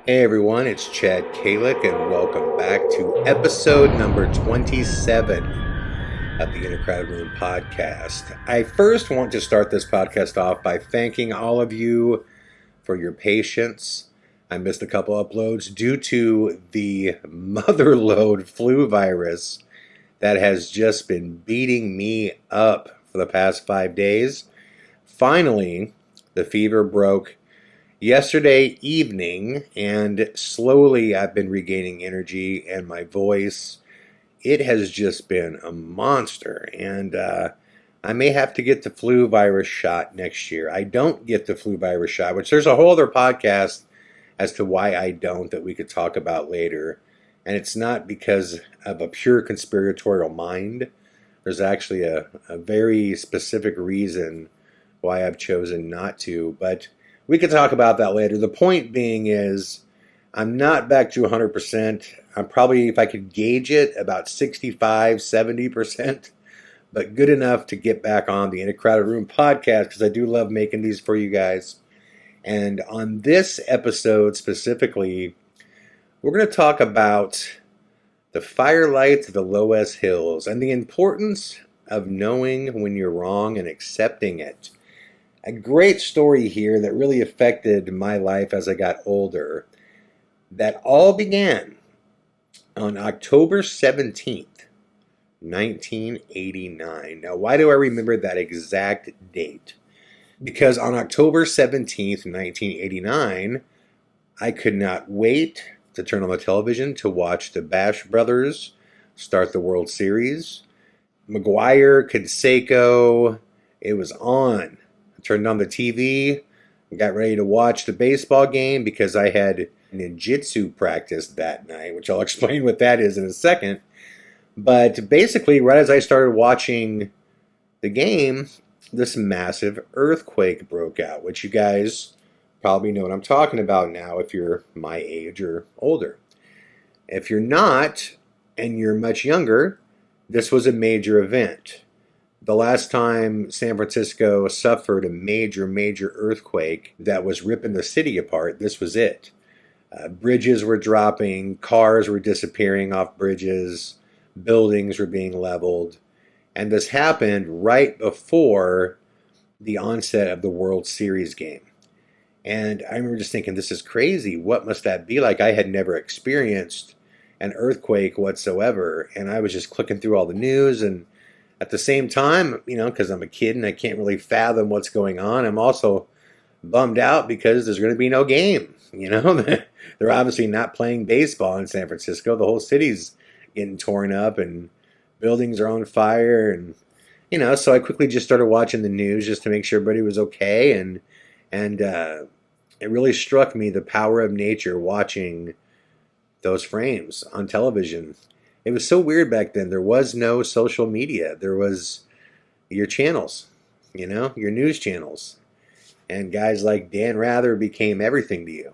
Hey everyone, it's Chad Calek, and welcome back to episode number 27 of the In a Crowded Room podcast. I first want to start this podcast off by thanking all of you for your patience. I missed a couple uploads due to the motherlode flu virus that has just been beating me up for the past 5 days. Finally, the fever broke yesterday evening, and slowly I've been regaining energy and my voice. It has just been a monster, and I may have to get the flu virus shot next year. I don't get the flu virus shot, which there's a whole other podcast as to why I don't that we could talk about later. And it's not because of a pure conspiratorial mind. There's actually a very specific reason why I've chosen not to, but we could talk about that later. The point being is I'm not back to 100%. I'm probably, if I could gauge it, about 65, 70%, but good enough to get back on the In a Crowded Room podcast because I do love making these for you guys. And on this episode specifically, we're going to talk about the firelights of the LOESS Hills and the importance of knowing when you're wrong and accepting it. A great story here that really affected my life as I got older. That all began on October 17th, 1989. Now, why do I remember that exact date? Because on October 17th, 1989, I could not wait to turn on the television to watch the Bash Brothers start the World Series. McGuire, Canseco, it was on. Turned on the TV, got ready to watch the baseball game because I had Ninjutsu practice that night, which I'll explain what that is in a second. But basically, right as I started watching the game, this massive earthquake broke out, which you guys probably know what I'm talking about now if you're my age or older. If you're not, and you're much younger, this was a major event. The last time San Francisco suffered a major earthquake that was ripping the city apart, this was it. Bridges were dropping, cars were disappearing off bridges, buildings were being leveled, and this happened right before the onset of the World Series game. And I remember just thinking, this is crazy. What must that be like? I had never experienced an earthquake whatsoever, and I was just clicking through all the news, and at the same time, because I'm a kid and I can't really fathom what's going on, I'm also bummed out because there's going to be no game. They're obviously not playing baseball in San Francisco. The whole city's getting torn up and buildings are on fire. And, so I quickly just started watching the news just to make sure everybody was okay. And it really struck me the power of nature watching those frames on television. It was so weird back then. There was no social media. There was your channels, your news channels. And guys like Dan Rather became everything to you.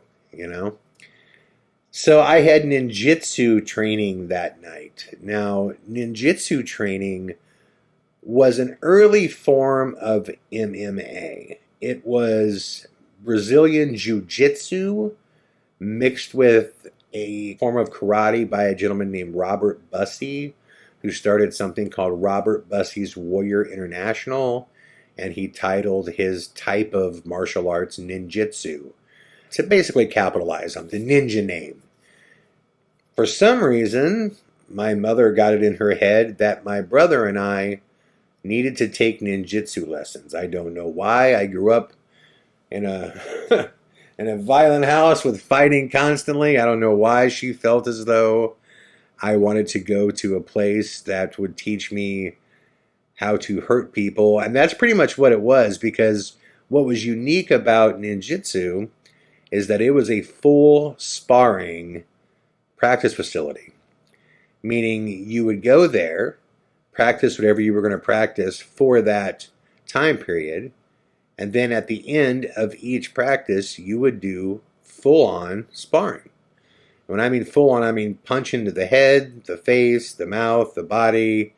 So I had ninjutsu training that night. Now, ninjutsu training was an early form of MMA. It was Brazilian jiu-jitsu mixed with a form of karate by a gentleman named Robert Bussey, who started something called Robert Bussey's Warrior International, and he titled his type of martial arts ninjutsu to basically capitalize on the ninja name. For some reason, my mother got it in her head that my brother and I needed to take ninjutsu lessons. I don't know why. I grew up in a in a violent house with fighting constantly. I don't know why she felt as though I wanted to go to a place that would teach me how to hurt people. And that's pretty much what it was, because what was unique about ninjutsu is that it was a full sparring practice facility. Meaning you would go there, practice whatever you were going to practice for that time period, and then at the end of each practice, you would do full-on sparring. When I mean full-on, I mean punch into the head, the face, the mouth, the body.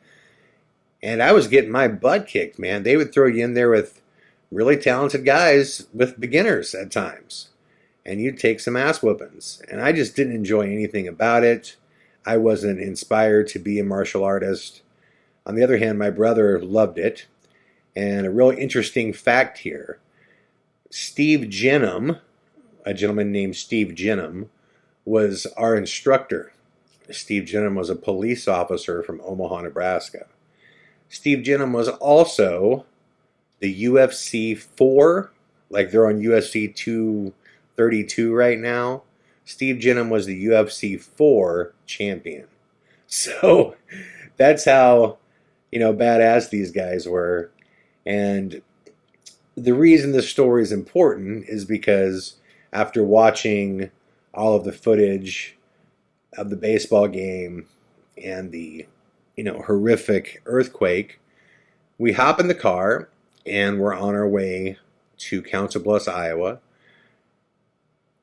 And I was getting my butt kicked, man. They would throw you in there with really talented guys with beginners at times. and you'd take some ass whoopings. And I just didn't enjoy anything about it. I wasn't inspired to be a martial artist. On the other hand, my brother loved it. And a real interesting fact here, Steve Jenham, a gentleman named Steve Jenham, was our instructor. Steve Jenham was a police officer from Omaha, Nebraska. Steve Jenham was also the UFC 4, like they're on UFC 232 right now. Steve Jenham was the UFC 4 champion. So that's how, badass these guys were. And the reason this story is important is because after watching all of the footage of the baseball game and the, horrific earthquake, we hop in the car and we're on our way to Council Bluffs, Iowa,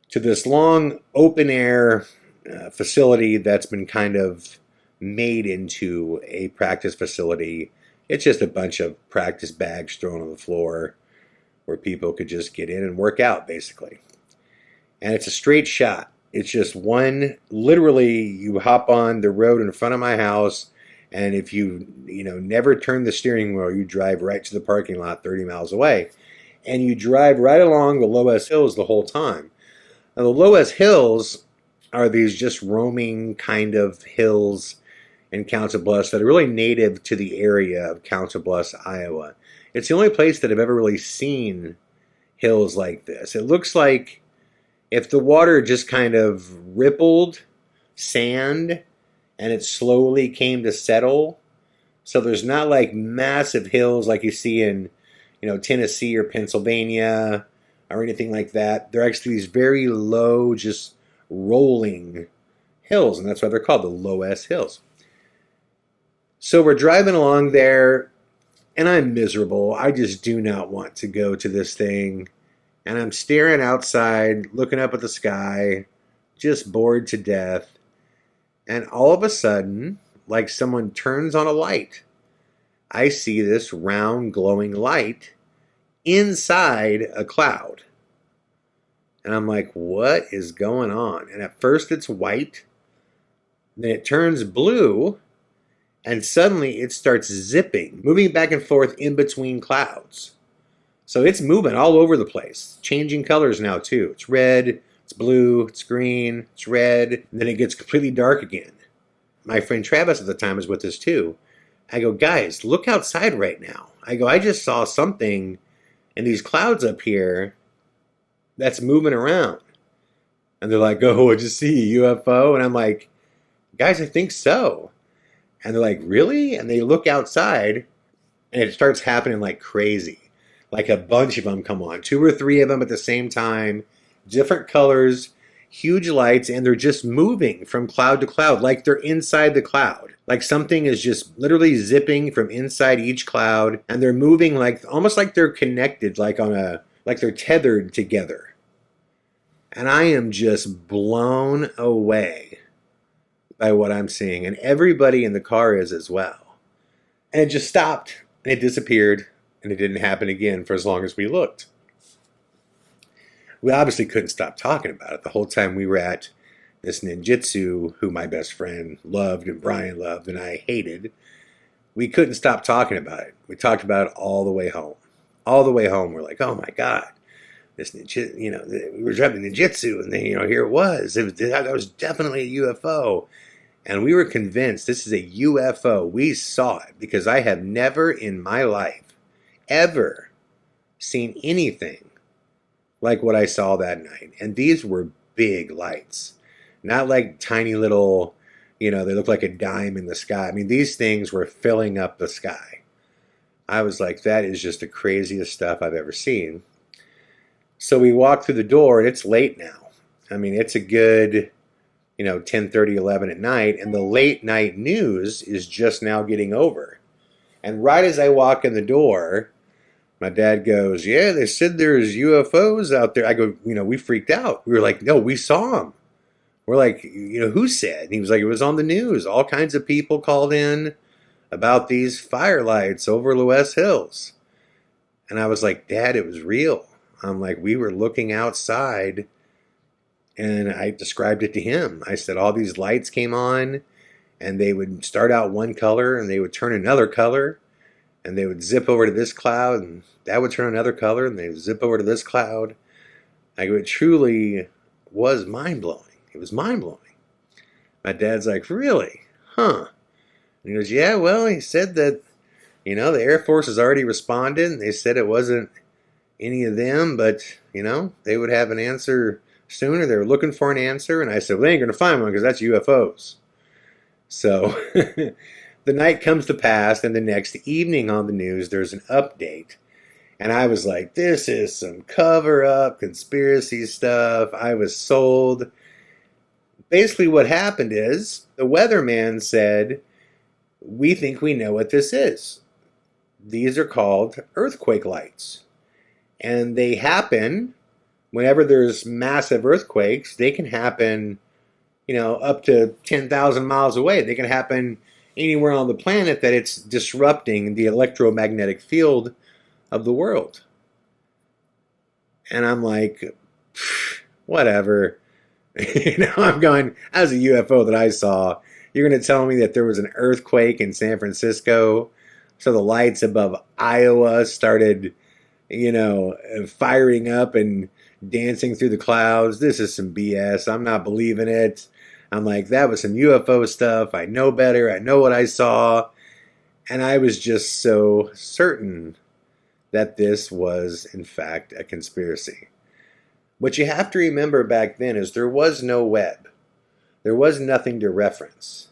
to this long open air facility that's been kind of made into a practice facility. It's just a bunch of practice bags thrown on the floor where people could just get in and work out, basically. And it's a straight shot. It's just one, literally, you hop on the road in front of my house, and if you, never turn the steering wheel, you drive right to the parking lot 30 miles away. And you drive right along the LOESS Hills the whole time. Now, the LOESS Hills are these just roaming kind of hills in Council Bluffs that are really native to the area of Council Bluffs, Iowa. It's the only place that I've ever really seen hills like this. It looks like if the water just kind of rippled sand and it slowly came to settle. So there's not like massive hills like you see in, Tennessee or Pennsylvania or anything like that. They're actually these very low, just rolling hills, and that's why they're called the LOESS Hills. So we're driving along there, and I'm miserable. I just do not want to go to this thing. And I'm staring outside, looking up at the sky, just bored to death. And all of a sudden, like someone turns on a light, I see this round glowing light inside a cloud. And I'm like, what is going on? And at first it's white, then it turns blue, and suddenly it starts zipping, moving back and forth in between clouds. So it's moving all over the place, changing colors now too. It's red, it's blue, it's green, it's red, and then it gets completely dark again. My friend Travis at the time was with us too. I go, guys, look outside right now. I go, I just saw something in these clouds up here that's moving around. And they're like, oh, what'd you see, UFO? And I'm like, guys, I think so. And they're like, really? And they look outside, and it starts happening like crazy. Like a bunch of them come on, 2 or 3 of them at the same time, different colors, huge lights, and they're just moving from cloud to cloud, like they're inside the cloud. Like something is just literally zipping from inside each cloud, and they're moving like almost like they're connected, like they're tethered together. And I am just blown away by what I'm seeing, and everybody in the car is as well. And it just stopped, and it disappeared, and it didn't happen again for as long as we looked. We obviously couldn't stop talking about it the whole time we were at this ninjutsu, who my best friend loved and Brian loved and I hated. We couldn't stop talking about it. We talked about it all the way home. All the way home, we're like, oh my God, this ninjutsu, we were driving ninjutsu, and then, here it was. That was definitely a UFO. And we were convinced this is a UFO. We saw it because I have never in my life ever seen anything like what I saw that night. And these were big lights. Not like tiny little, they look like a dime in the sky. I mean, these things were filling up the sky. I was like, that is just the craziest stuff I've ever seen. So we walk through the door, and it's late now. I mean, it's a good, 10:30, 11 at night, and the late night news is just now getting over. And right as I walk in the door, my dad goes, yeah, they said there's UFOs out there. I go, we freaked out. We were like, no, we saw them. We're like, who said? And he was like, it was on the news. All kinds of people called in about these firelights over LOESS Hills. And I was like, Dad, it was real. I'm like, we were looking outside And I described it to him. I said all these lights came on, and they would start out one color, and they would turn another color, and they would zip over to this cloud, and that would turn another color, and they would zip over to this cloud. Like, it truly was mind-blowing. It was mind-blowing. My dad's like, really? Huh? And he goes, yeah, well, he said that, the Air Force has already responded, and they said it wasn't any of them, but, they would have an answer sooner. They were looking for an answer, and I said, well, they ain't going to find one because that's UFOs. So the night comes to pass, and the next evening on the news, there's an update. And I was like, this is some cover-up, conspiracy stuff. I was sold. Basically what happened is the weatherman said, we think we know what this is. These are called earthquake lights. And they happen whenever there's massive earthquakes. They can happen, up to 10,000 miles away. They can happen anywhere on the planet that it's disrupting the electromagnetic field of the world. And I'm like, whatever. I'm going, as a UFO that I saw, you're going to tell me that there was an earthquake in San Francisco, so the lights above Iowa started, firing up and dancing through the clouds. This is some BS. I'm not believing it. I'm like, that was some UFO stuff. I know better. I know what I saw. And I was just so certain that this was, in fact, a conspiracy. What you have to remember back then is there was no web. There was nothing to reference.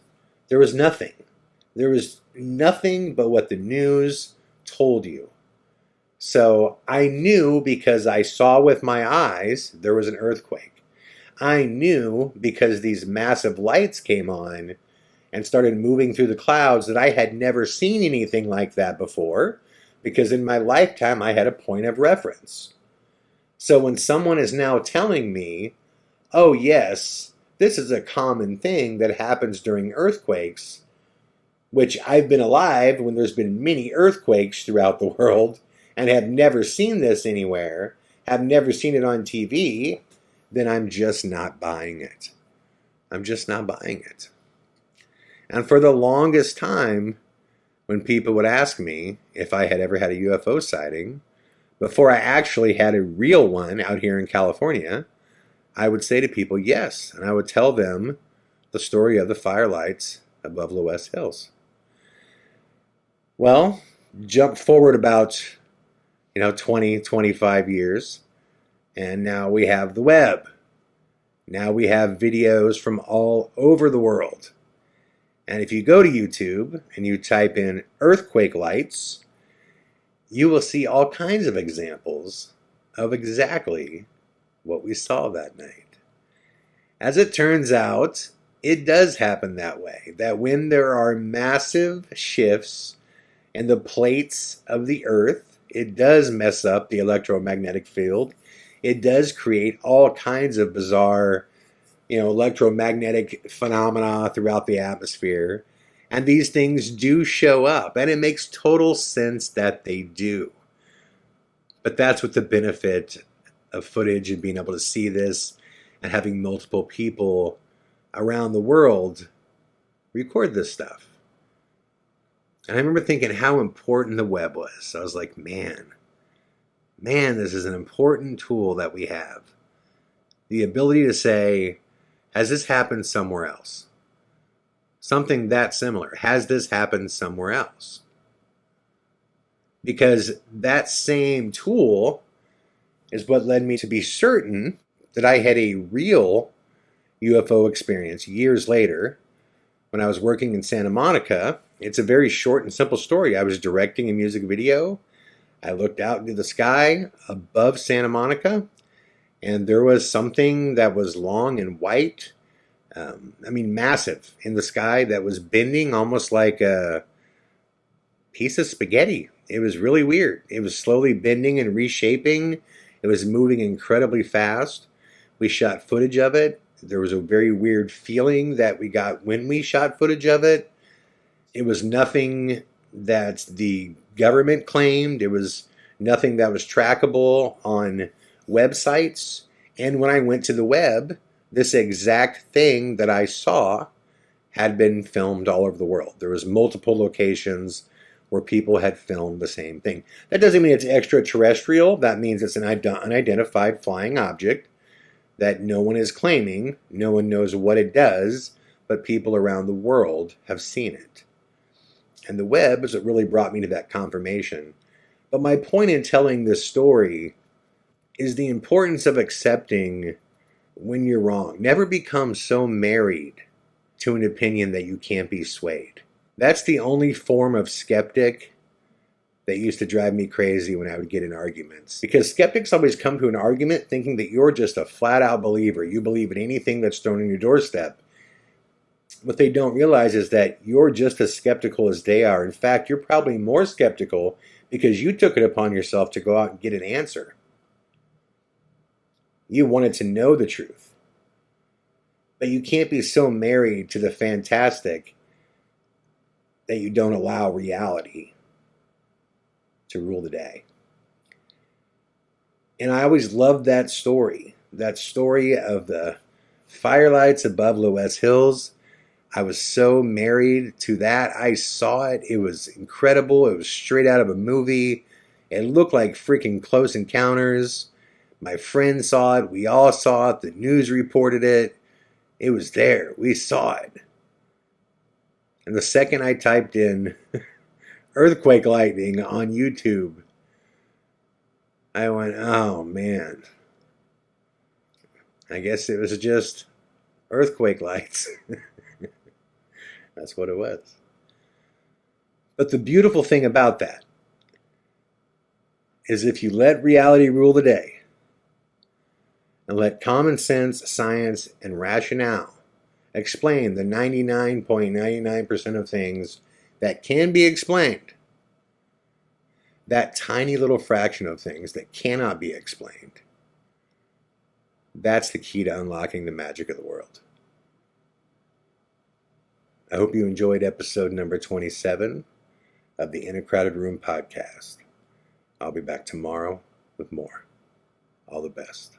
There was nothing. There was nothing but what the news told you. So I knew because I saw with my eyes there was an earthquake. I knew because these massive lights came on and started moving through the clouds that I had never seen anything like that before, because in my lifetime I had a point of reference. So when someone is now telling me, oh yes, this is a common thing that happens during earthquakes, which I've been alive when there's been many earthquakes throughout the world and have never seen this anywhere, have never seen it on TV, then I'm just not buying it. I'm just not buying it. And for the longest time, when people would ask me if I had ever had a UFO sighting, before I actually had a real one out here in California, I would say to people, yes. And I would tell them the story of the firelights above LOESS Hills. Well, jump forward about, 20, 25 years, and now we have the web. Now we have videos from all over the world. And if you go to YouTube and you type in earthquake lights, you will see all kinds of examples of exactly what we saw that night. As it turns out, it does happen that way, that when there are massive shifts in the plates of the earth, it does mess up the electromagnetic field. It does create all kinds of bizarre, electromagnetic phenomena throughout the atmosphere. And these things do show up, and it makes total sense that they do. But that's what the benefit of footage and being able to see this and having multiple people around the world record this stuff. And I remember thinking how important the web was. I was like, man, this is an important tool that we have. The ability to say, has this happened somewhere else? Something that similar. Has this happened somewhere else? Because that same tool is what led me to be certain that I had a real UFO experience years later when I was working in Santa Monica. It's a very short and simple story. I was directing a music video. I looked out into the sky above Santa Monica, and there was something that was long and white, massive in the sky, that was bending almost like a piece of spaghetti. It was really weird. It was slowly bending and reshaping. It was moving incredibly fast. We shot footage of it. There was a very weird feeling that we got when we shot footage of it. It was nothing that the government claimed. It was nothing that was trackable on websites. And when I went to the web, this exact thing that I saw had been filmed all over the world. There was multiple locations where people had filmed the same thing. That doesn't mean it's extraterrestrial. That means it's an unidentified flying object that no one is claiming. No one knows what it does, but people around the world have seen it. And the web is what really brought me to that confirmation. But my point in telling this story is the importance of accepting when you're wrong. Never become so married to an opinion that you can't be swayed. That's the only form of skeptic that used to drive me crazy when I would get in arguments. Because skeptics always come to an argument thinking that you're just a flat-out believer. You believe in anything that's thrown on your doorstep. What they don't realize is that you're just as skeptical as they are. In fact, you're probably more skeptical because you took it upon yourself to go out and get an answer. You wanted to know the truth. But you can't be so married to the fantastic that you don't allow reality to rule the day. And I always loved that story of the firelights above Loess Hills. I was so married to that. I saw it. It was incredible. It was straight out of a movie. It looked like freaking Close Encounters. My friend saw it. We all saw it. The news reported it. It was there. We saw it. And the second I typed in earthquake lightning on YouTube, I went, oh man. I guess it was just earthquake lights. That's what it was. But the beautiful thing about that is if you let reality rule the day and let common sense, science, and rationale explain the 99.99% of things that can be explained, that tiny little fraction of things that cannot be explained, that's the key to unlocking the magic of the world. I hope you enjoyed episode number 27 of the In a Crowded Room podcast. I'll be back tomorrow with more. All the best.